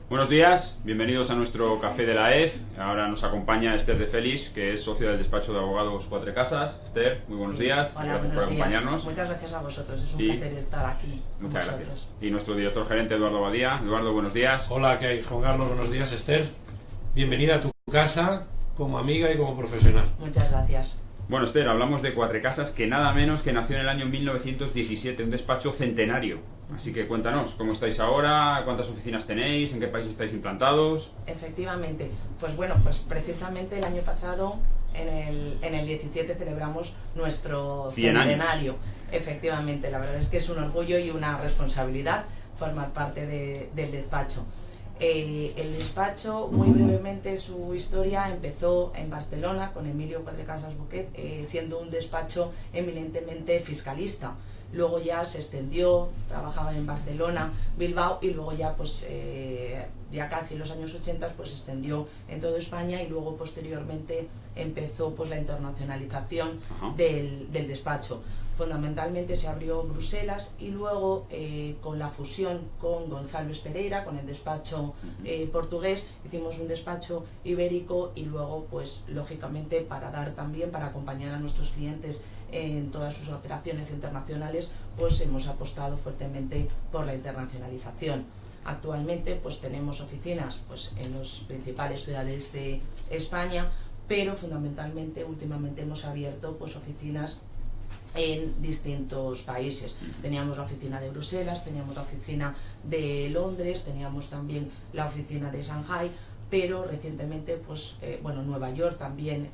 Buenos días, bienvenidos a nuestro Café de la EF. Ahora nos acompaña Esther de Félix, que es socia del despacho de abogados Cuatro Casas. Esther, muy buenos días. Hola, gracias buenos por acompañarnos. días. Muchas gracias a vosotros, es un placer estar aquí con muchas vosotros. Gracias. Y nuestro director gerente Eduardo Badía. Eduardo, buenos días. Hola, ¿qué hay? Juan Carlos, buenos días. Esther, bienvenida a tu casa como amiga y como profesional. Muchas gracias. Bueno, Esther, hablamos de Cuatro Casas, que nada menos que nació en el año 1917, un despacho centenario. Así que cuéntanos, ¿cómo estáis ahora? ¿Cuántas oficinas tenéis? ¿En qué país estáis implantados? Efectivamente, pues bueno, pues precisamente el año pasado, en el 17, celebramos nuestro 100 centenario. años. Efectivamente, la verdad es que es un orgullo y una responsabilidad formar parte del despacho. El despacho, muy brevemente, su historia empezó en Barcelona con Emilio Cuatro Casas Boquet, siendo un despacho eminentemente fiscalista. Luego ya se extendió, trabajaba en Barcelona, Bilbao, y luego ya pues ya casi en los años 80 pues se extendió en toda España, y luego posteriormente empezó pues la internacionalización del despacho. Fundamentalmente se abrió Bruselas, y luego con la fusión con Gonzalo Pereira, con el despacho portugués, hicimos un despacho ibérico, y luego pues lógicamente para acompañar a nuestros clientes en todas sus operaciones internacionales, pues hemos apostado fuertemente por la internacionalización. Actualmente pues tenemos oficinas pues en las principales ciudades de España, pero fundamentalmente últimamente hemos abierto pues oficinas en distintos países. Teníamos la oficina de Bruselas, teníamos la oficina de Londres, teníamos también la oficina de Shanghai, pero recientemente pues Nueva York también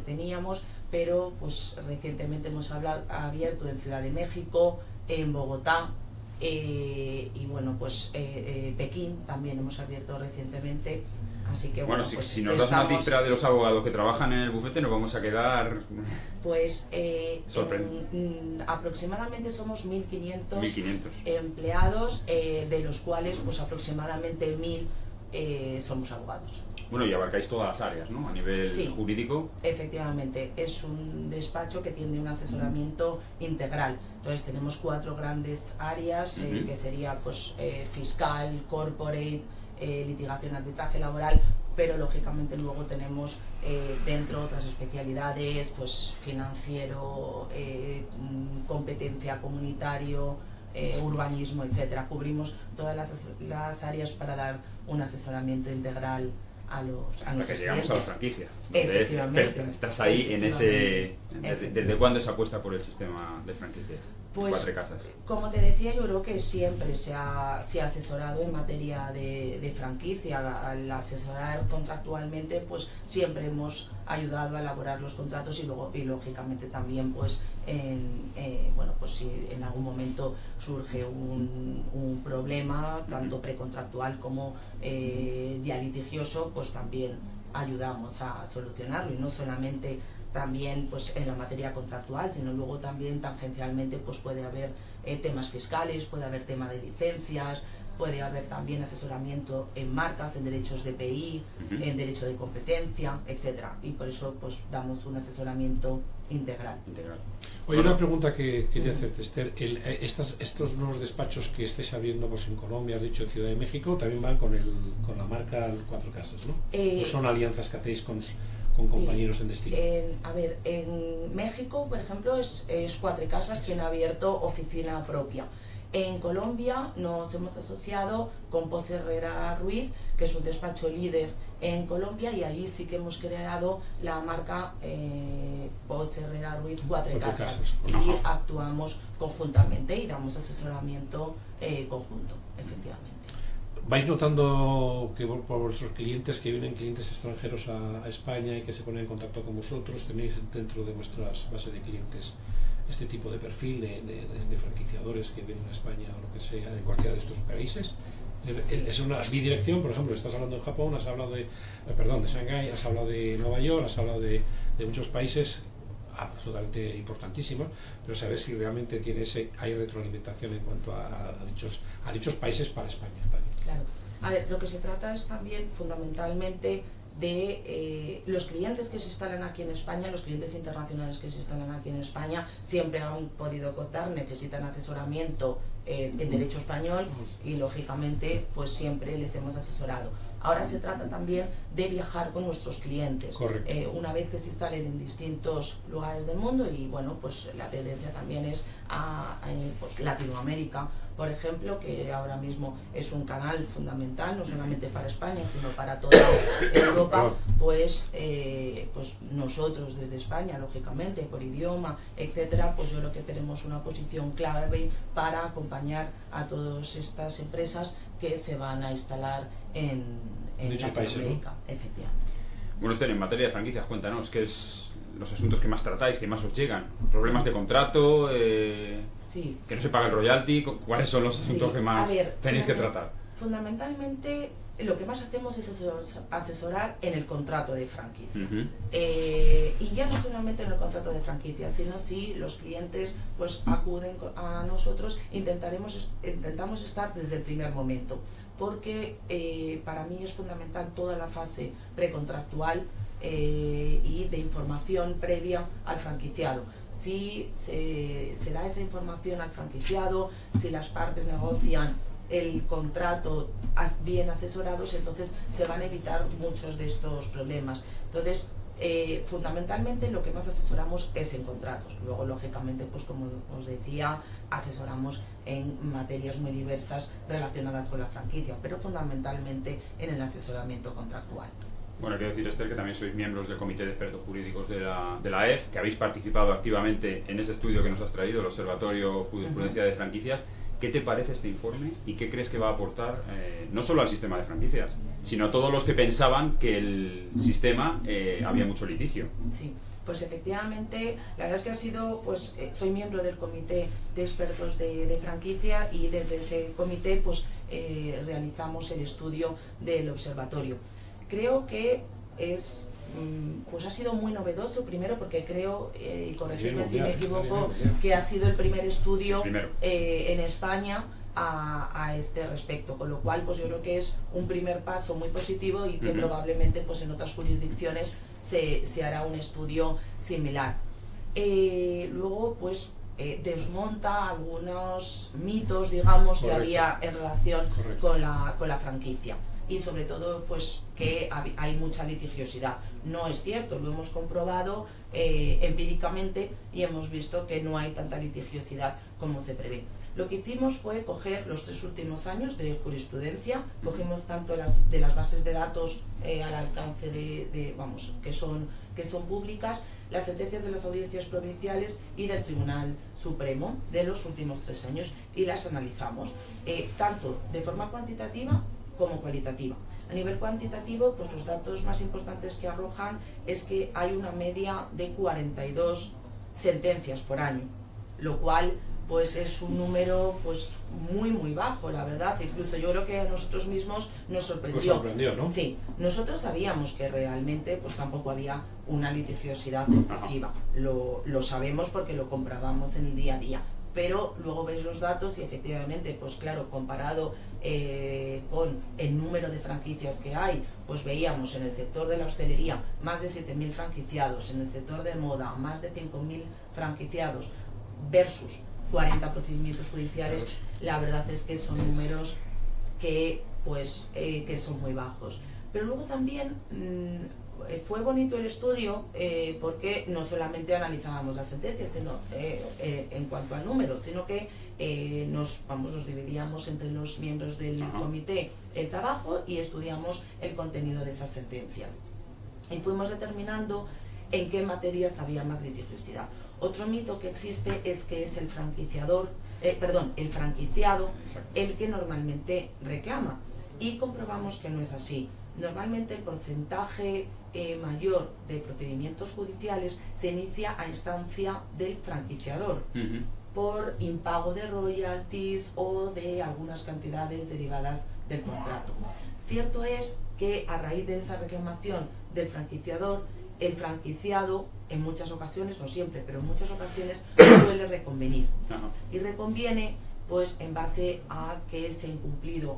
teníamos, pero pues recientemente hemos abierto en Ciudad de México, en Bogotá, y bueno pues Pekín también hemos abierto recientemente. Así que bueno, pues si nos das una cifra de los abogados que trabajan en el bufete, nos vamos a quedar pues aproximadamente somos 1.500 empleados, de los cuales pues aproximadamente 1.000 somos abogados. Bueno, y abarcáis todas las áreas, ¿no? A nivel jurídico. Efectivamente, es un despacho que tiene un asesoramiento integral. Entonces tenemos 4 grandes áreas, que sería pues fiscal, corporate, litigación, arbitraje laboral, pero lógicamente luego tenemos dentro otras especialidades, pues financiero, competencia, comunitario, urbanismo, etcétera. Cubrimos todas las áreas para dar un asesoramiento integral a nuestros que llegamos clientes. a la franquicia. Efectivamente. Estás ahí en ese. ¿Desde cuándo se apuesta por el sistema de franquicias? Pues, Cuatro Casas. Como te decía, yo creo que siempre se ha asesorado en materia de franquicia. Al asesorar contractualmente, pues siempre hemos ayudado a elaborar los contratos, y lógicamente también pues pues si en algún momento surge un problema tanto precontractual como ya litigioso, pues también ayudamos a solucionarlo, y no solamente también pues en la materia contractual, sino luego también tangencialmente pues puede haber temas fiscales, puede haber tema de licencias, puede haber también asesoramiento en marcas, en derechos de PI, en derecho de competencia, etcétera, y por eso pues damos un asesoramiento integral. Oye, una pregunta que quería hacerte, Esther. Estos nuevos despachos que estáis abriendo pues en Colombia, has dicho Ciudad de México, también van con la marca Cuatro Casas, ¿no? ¿O son alianzas que hacéis con compañeros en destino? En México, por ejemplo, es Cuatro Casas quien ha abierto oficina propia. En Colombia nos hemos asociado con Pos Herrera Ruiz, que es un despacho líder en Colombia, y ahí sí que hemos creado la marca Pos Herrera Ruiz Cuatro Casas, y actuamos conjuntamente y damos asesoramiento conjunto, efectivamente. ¿Vais notando que por vuestros clientes, que vienen clientes extranjeros a España y que se ponen en contacto con vosotros, tenéis dentro de vuestras bases de clientes este tipo de perfil de franquiciadores que vienen a España o lo que sea, de cualquiera de estos países? Sí. Es una bidirección, por ejemplo, estás hablando de Japón, has hablado de Shanghái, has hablado de Nueva York, has hablado de muchos países absolutamente importantísimos, pero saber si realmente hay retroalimentación en cuanto a dichos países para España también. Claro. A ver, lo que se trata es también fundamentalmente de los clientes que se instalan aquí en España, los clientes internacionales que se instalan aquí en España, siempre han podido contar, necesitan asesoramiento en derecho español y lógicamente pues siempre les hemos asesorado. Ahora se trata también de viajar con nuestros clientes, una vez que se instalen en distintos lugares del mundo, y bueno, pues la tendencia también es a pues, Latinoamérica, por ejemplo, que ahora mismo es un canal fundamental, no solamente para España, sino para toda Europa. Pues nosotros desde España, lógicamente, por idioma, etcétera, pues yo creo que tenemos una posición clave para acompañar a todas estas empresas que se van a instalar en Latinoamérica, ¿no? Efectivamente. Bueno, Esther, en materia de franquicias, cuéntanos, ¿qué es los asuntos que más tratáis, que más os llegan? ¿Problemas de contrato? Sí. ¿Que no se paga el royalty? ¿Cuáles son los asuntos que más tenéis que tratar? Fundamentalmente, lo que más hacemos es asesorar en el contrato de franquicia. Y ya no solamente en el contrato de franquicia, sino si los clientes pues acuden a nosotros, intentamos estar desde el primer momento, porque para mí es fundamental toda la fase precontractual y de información previa al franquiciado. Si se da esa información al franquiciado, si las partes negocian el contrato bien asesorados, entonces se van a evitar muchos de estos problemas. Entonces, fundamentalmente lo que más asesoramos es en contratos. Luego, lógicamente, pues como os decía, asesoramos en materias muy diversas relacionadas con la franquicia, pero fundamentalmente en el asesoramiento contractual. Bueno, quiero decir, Esther, que también sois miembros del Comité de Expertos Jurídicos de la EF, que habéis participado activamente en ese estudio que nos has traído, el Observatorio Jurisprudencia de Franquicias. ¿Qué te parece este informe y qué crees que va a aportar no solo al sistema de franquicias, sino a todos los que pensaban que el sistema había mucho litigio? Sí, pues efectivamente, la verdad es que ha sido, pues soy miembro del Comité de Expertos de Franquicia, y desde ese comité pues realizamos el estudio del observatorio. Creo que pues ha sido muy novedoso, primero porque creo, y corregirme si me equivoco, que ha sido el primer estudio en España a este respecto, con lo cual pues yo creo que es un primer paso muy positivo y que probablemente pues en otras jurisdicciones se hará un estudio similar. Luego pues desmonta algunos mitos, digamos, que había en relación con la franquicia, y sobre todo pues que hay mucha litigiosidad. No es cierto, lo hemos comprobado empíricamente y hemos visto que no hay tanta litigiosidad como se prevé. Lo que hicimos fue coger los 3 últimos años de jurisprudencia, cogimos tanto de las bases de datos al alcance que son públicas, las sentencias de las audiencias provinciales y del Tribunal Supremo de los últimos 3 años, y las analizamos tanto de forma cuantitativa como cualitativa. A nivel cuantitativo, pues los datos más importantes que arrojan es que hay una media de 42 sentencias por año, lo cual pues es un número pues muy bajo, la verdad. Incluso yo creo que a nosotros mismos nos sorprendió. ¿No? Sí, nosotros sabíamos que realmente pues tampoco había una litigiosidad excesiva. Lo sabemos porque lo comprobamos en el día a día. Pero luego ves los datos y efectivamente, pues claro, comparado con el número de franquicias que hay, pues veíamos en el sector de la hostelería más de 7.000 franquiciados, en el sector de moda más de 5.000 franquiciados versus 40 procedimientos judiciales. La verdad es que son números que son muy bajos. Pero luego también fue bonito el estudio porque no solamente analizábamos las sentencias sino, en cuanto al número, sino que nos dividíamos entre los miembros del comité el trabajo y estudiamos el contenido de esas sentencias. Y fuimos determinando en qué materias había más litigiosidad. Otro mito que existe es que es el franquiciado el que normalmente reclama, y comprobamos que no es así. Normalmente el porcentaje mayor de procedimientos judiciales se inicia a instancia del franquiciador por impago de royalties o de algunas cantidades derivadas del contrato. Cierto es que a raíz de esa reclamación del franquiciador, el franquiciado en muchas ocasiones, no siempre, pero en muchas ocasiones suele reconvenir. Y reconviene pues en base a que se ha incumplido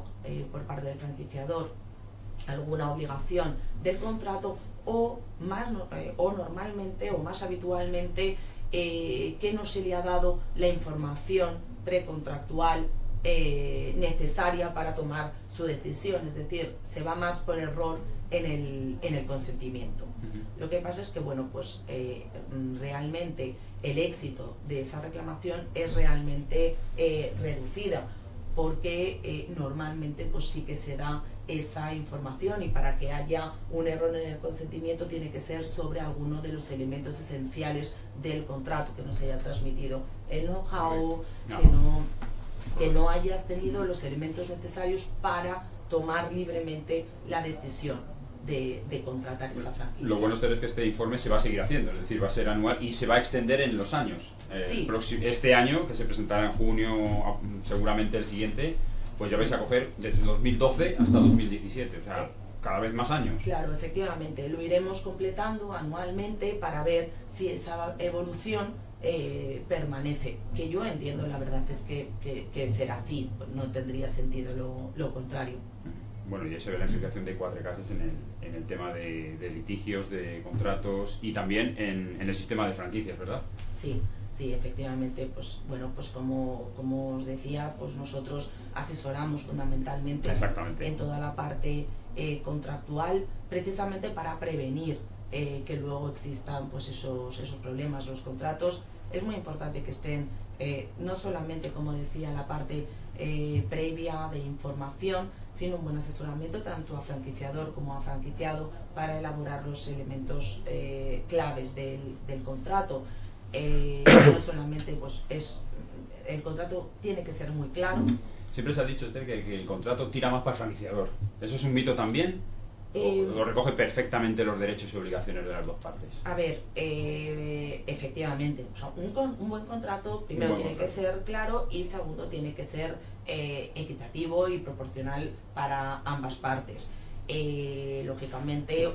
por parte del franquiciador alguna obligación del contrato, o normalmente o más habitualmente que no se le ha dado la información precontractual necesaria para tomar su decisión, es decir, se va más por error en el consentimiento. Lo que pasa es que, bueno, pues realmente el éxito de esa reclamación es realmente reducida, porque normalmente pues sí que se da esa información, y para que haya un error en el consentimiento tiene que ser sobre alguno de los elementos esenciales del contrato, que no se haya transmitido el know-how, que no hayas tenido los elementos necesarios para tomar libremente la decisión de contratar esa franquicia. Lo bueno es que este informe se va a seguir haciendo, es decir, va a ser anual y se va a extender en los años. Sí. Este año, que se presentará en junio, seguramente el siguiente, pues ya vais a coger desde 2012 hasta 2017, o sea, cada vez más años. Claro, efectivamente, lo iremos completando anualmente para ver si esa evolución permanece, que yo entiendo, la verdad es que será así, no tendría sentido lo contrario. Bueno, y ahí se ve la implicación de Quatrecases en el tema de litigios, de contratos y también en el sistema de franquicias, ¿verdad? Sí, efectivamente, pues bueno, pues como os decía, pues nosotros asesoramos fundamentalmente en toda la parte contractual, precisamente para prevenir que luego existan pues esos problemas. Los contratos es muy importante que estén no solamente, como decía, la parte previa de información, sino un buen asesoramiento tanto a franquiciador como a franquiciado para elaborar los elementos claves del contrato. No solamente pues el contrato tiene que ser muy claro. Siempre se ha dicho, Esther, que el contrato tira más para el franquiciador. ¿Eso es un mito también? ¿O recoge perfectamente los derechos y obligaciones de las dos partes? A ver, efectivamente, o sea, un buen contrato primero tiene que ser claro, y segundo tiene que ser equitativo y proporcional para ambas partes. Lógicamente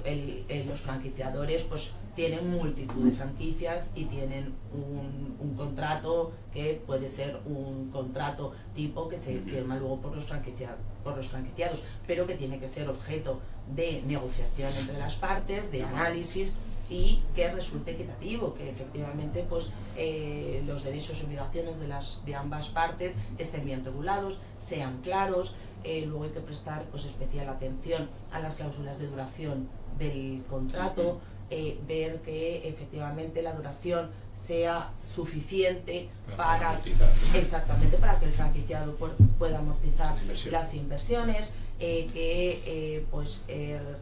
los franquiciadores pues tienen multitud de franquicias y tienen un contrato que puede ser un contrato tipo que se firma luego por los franquiciados, pero que tiene que ser objeto de negociación entre las partes, de análisis, y que resulte equitativo, que efectivamente pues los derechos y obligaciones de ambas partes estén bien regulados, sean claros. Luego hay que prestar pues especial atención a las cláusulas de duración del contrato, ver que efectivamente la duración sea suficiente para exactamente para que el franquiciado pueda amortizar las inversiones, que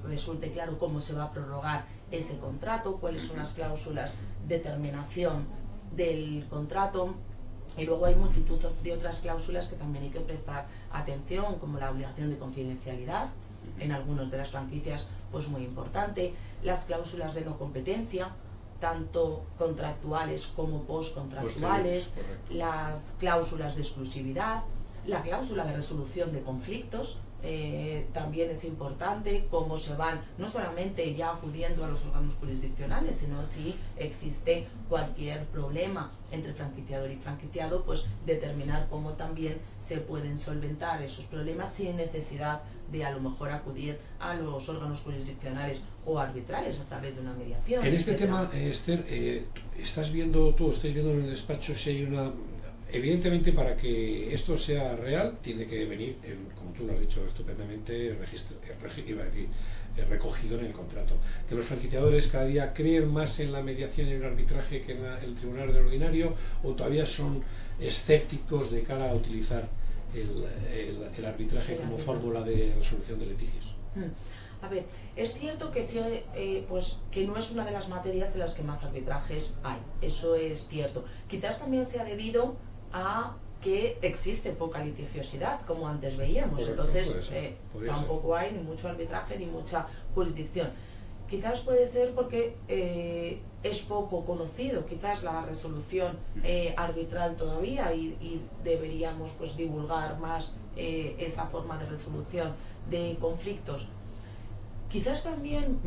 resulte claro cómo se va a prorrogar ese contrato, cuáles son las cláusulas de terminación del contrato. Y luego hay multitud de otras cláusulas que también hay que prestar atención, como la obligación de confidencialidad, en algunas de las franquicias pues muy importante, las cláusulas de no competencia, tanto contractuales como postcontractuales, las cláusulas de exclusividad, la cláusula de resolución de conflictos. También es importante cómo se van, no solamente ya acudiendo a los órganos jurisdiccionales, sino si existe cualquier problema entre franquiciador y franquiciado, pues determinar cómo también se pueden solventar esos problemas sin necesidad de a lo mejor acudir a los órganos jurisdiccionales o arbitrales a través de una mediación. En este tema, Esther, estáis viendo en el despacho si hay una... Evidentemente, para que esto sea real, tiene que venir, como tú lo has dicho estupendamente, recogido en el contrato. Que los franquiciadores cada día creen más en la mediación y el arbitraje que en el tribunal de ordinario, o todavía son escépticos de cara a utilizar el arbitraje como fórmula de resolución de litigios. A ver, es cierto que sí, pues que no es una de las materias en las que más arbitrajes hay, eso es cierto. Quizás también sea debido a que existe poca litigiosidad, como antes veíamos. Correcto, entonces tampoco hay ni mucho arbitraje ni mucha jurisdicción. Quizás puede ser porque es poco conocido, quizás la resolución arbitral todavía, y deberíamos pues divulgar más esa forma de resolución de conflictos. Quizás también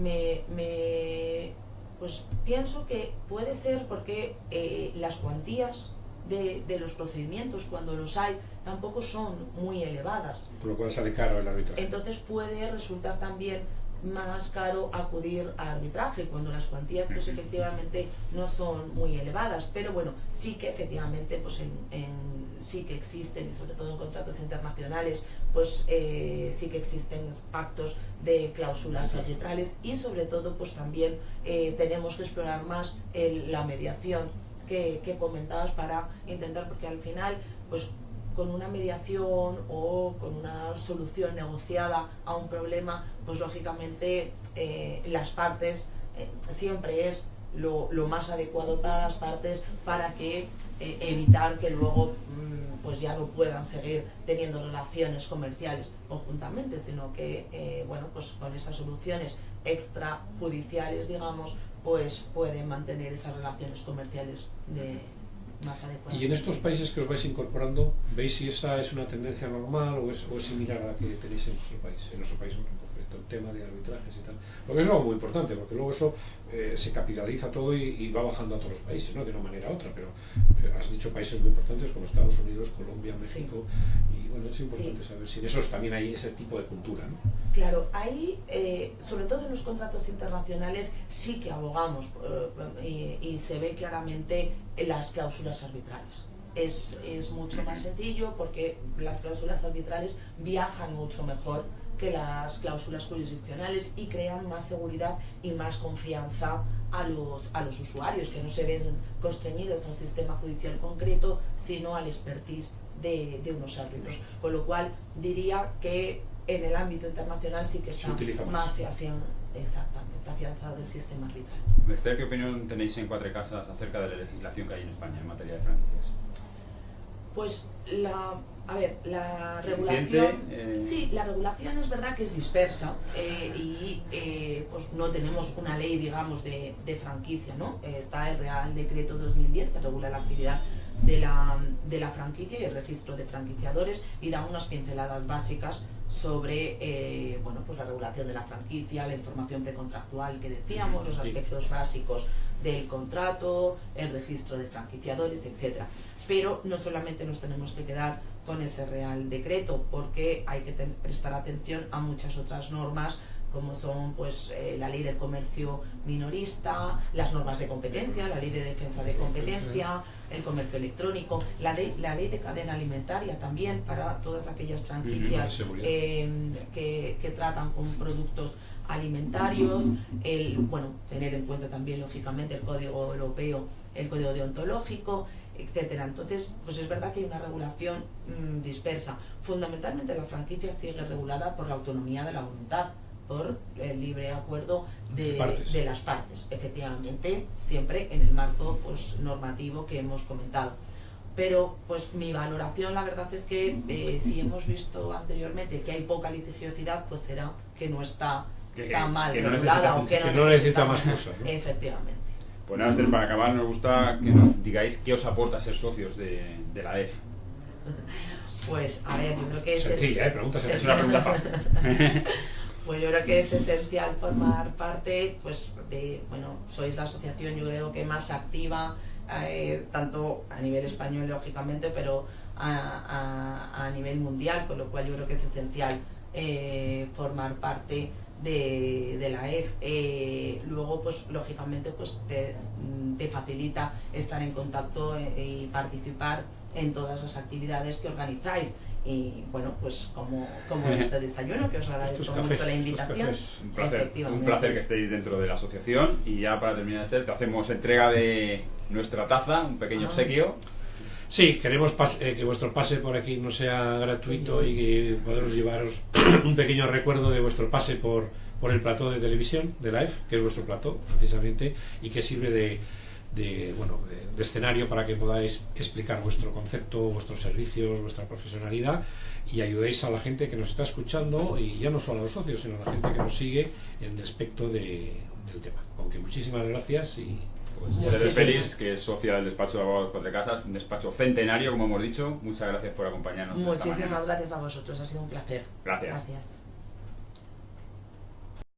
pues pienso que puede ser porque las cuantías de los procedimientos, cuando los hay, tampoco son muy elevadas. Por lo cual sale caro el arbitraje. Entonces puede resultar también más caro acudir a arbitraje cuando las cuantías pues efectivamente no son muy elevadas, pero bueno, sí que efectivamente pues sí que existen, y sobre todo en contratos internacionales, pues sí que existen pactos de cláusulas arbitrales, y sobre todo pues también tenemos que explorar más la mediación que comentabas, para intentar, porque al final pues con una mediación o con una solución negociada a un problema, pues lógicamente las partes siempre es lo más adecuado para las partes, para que evitar que luego pues ya no puedan seguir teniendo relaciones comerciales conjuntamente, sino que bueno, pues con estas soluciones extrajudiciales, digamos, pues pueden mantener esas relaciones comerciales más adecuadas. Y en estos países que os vais incorporando, ¿veis si esa es una tendencia normal o es similar a la que tenéis en vuestro país, en concreto, el tema de arbitrajes y tal? Porque es algo muy importante, porque luego eso se capitaliza todo y va bajando a todos los países, ¿no? De una manera u otra, pero has dicho países muy importantes como Estados Unidos, Colombia, México, sí. Y bueno, es importante saber si en esos también hay ese tipo de cultura, ¿no? Claro, ahí, sobre todo en los contratos internacionales, sí que abogamos y se ve claramente en las cláusulas arbitrales. Es mucho más sencillo, porque las cláusulas arbitrales viajan mucho mejor que las cláusulas jurisdiccionales y crean más seguridad y más confianza a los usuarios, que no se ven constreñidos a un sistema judicial concreto, sino al expertise de unos árbitros. Con lo cual diría que en el ámbito internacional sí que está más afianzado el sistema arbitral. Esther, ¿qué opinión tenéis en Quatre Casas acerca de la legislación que hay en España en materia de franquicias? Pues la regulación, sí, la regulación es verdad que es dispersa, y pues no tenemos una ley, digamos, de franquicia, ¿no? Está el Real Decreto 2010 que regula la actividad de la franquicia y el registro de franquiciadores, y da unas pinceladas básicas sobre bueno, pues la regulación de la franquicia, la información precontractual que decíamos, los aspectos básicos del contrato, el registro de franquiciadores, etcétera. Pero no solamente nos tenemos que quedar con ese Real Decreto, porque hay que prestar atención a muchas otras normas, como son pues la ley del comercio minorista, las normas de competencia, la ley de defensa de competencia, el comercio electrónico, la ley de cadena alimentaria también, para todas aquellas franquicias que tratan con productos alimentarios, tener en cuenta también lógicamente el Código Europeo, el Código Deontológico, etcétera. Entonces, pues es verdad que hay una regulación dispersa. Fundamentalmente la franquicia sigue regulada por la autonomía de la voluntad, por el libre acuerdo de las partes, efectivamente, siempre en el marco pues normativo que hemos comentado. Pero pues mi valoración, la verdad es que si hemos visto anteriormente que hay poca litigiosidad, pues será que no está tan mal regulada, o que no necesita más cosas, ¿no? Efectivamente. Pues nada, Esther, para acabar, nos gusta que nos digáis qué os aporta ser socios de la EF. Pues a ver, yo creo que sencilla, pregunta sencilla. Es una pregunta fácil. Pues yo creo que es esencial formar parte, pues sois la asociación, yo creo que más activa, tanto a nivel español lógicamente, pero a nivel mundial, con lo cual yo creo que es esencial formar parte de la EF. Luego pues lógicamente pues te facilita estar en contacto y participar en todas las actividades que organizáis, y bueno, pues como este desayuno, que os agradezco mucho la invitación. Un placer que estéis dentro de la asociación. Y ya para terminar, Esther, te hacemos entrega de nuestra taza, un pequeño obsequio. Sí, queremos que vuestro pase por aquí no sea gratuito, y que poderos llevaros un pequeño recuerdo de vuestro pase por el plató de televisión de la EF, que es vuestro plató precisamente, y que sirve de escenario para que podáis explicar vuestro concepto, vuestros servicios, vuestra profesionalidad, y ayudéis a la gente que nos está escuchando, y ya no solo a los socios, sino a la gente que nos sigue en el aspecto del tema. Con que muchísimas gracias. Y Esther Félix, que es socia del despacho de abogados Quatre Casas, un despacho centenario, como hemos dicho. Muchas gracias por acompañarnos. Muchísimas gracias a vosotros, ha sido un placer. Gracias. Gracias.